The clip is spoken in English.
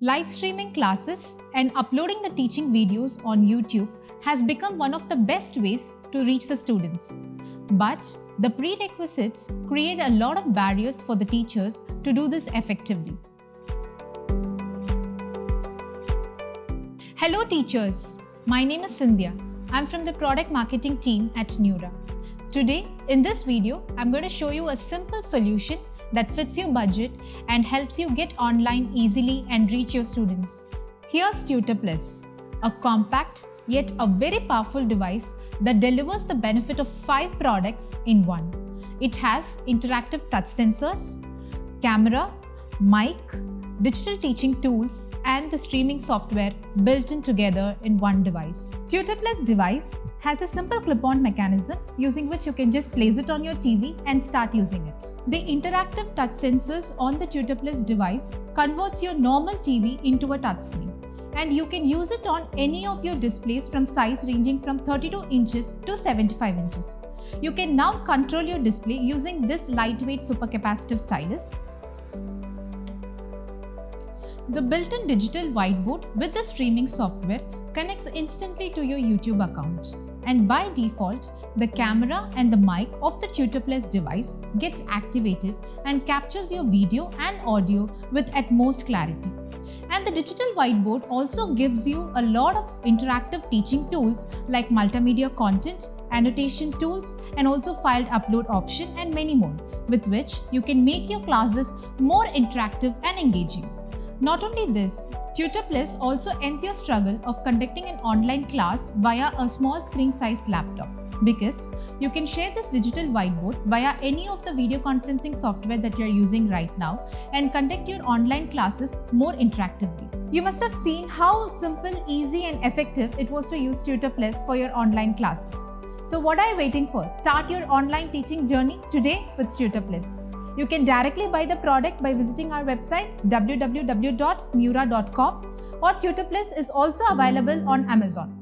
Live streaming classes and uploading the teaching videos on YouTube has become one of the best ways to reach the students. But the prerequisites create a lot of barriers for the teachers to do this effectively. Hello teachers, my name is Sandhya. I'm from the product marketing team at Kneura. Today, in this video, I'm going to show you a simple solution that fits your budget and helps you get online easily and reach your students. Here's TutorPlus, a compact yet a very powerful device that delivers the benefit of 5 products in one. It has interactive touch sensors, camera, mic, digital teaching tools, and the streaming software built in together in one device. TutorPlus device has a simple clip-on mechanism using which you can just place it on your TV and start using it. The interactive touch sensors on the TutorPlus device converts your normal TV into a touchscreen, and you can use it on any of your displays from size ranging from 32 inches to 75 inches. You can now control your display using this lightweight supercapacitive stylus. The built-in digital whiteboard with the streaming software connects instantly to your YouTube account. And by default, the camera and the mic of the TutorPlus device gets activated and captures your video and audio with utmost clarity. And the digital whiteboard also gives you a lot of interactive teaching tools like multimedia content, annotation tools, and also filed upload option and many more, with which you can make your classes more interactive and engaging. Not only this, TutorPlus also ends your struggle of conducting an online class via a small screen sized laptop, because you can share this digital whiteboard via any of the video conferencing software that you're using right now and conduct your online classes more interactively. You must have seen how simple, easy and effective it was to use TutorPlus for your online classes. So what are you waiting for? Start your online teaching journey today with TutorPlus. You can directly buy the product by visiting our website www.kneura.com, or TutorPlus is also available on Amazon.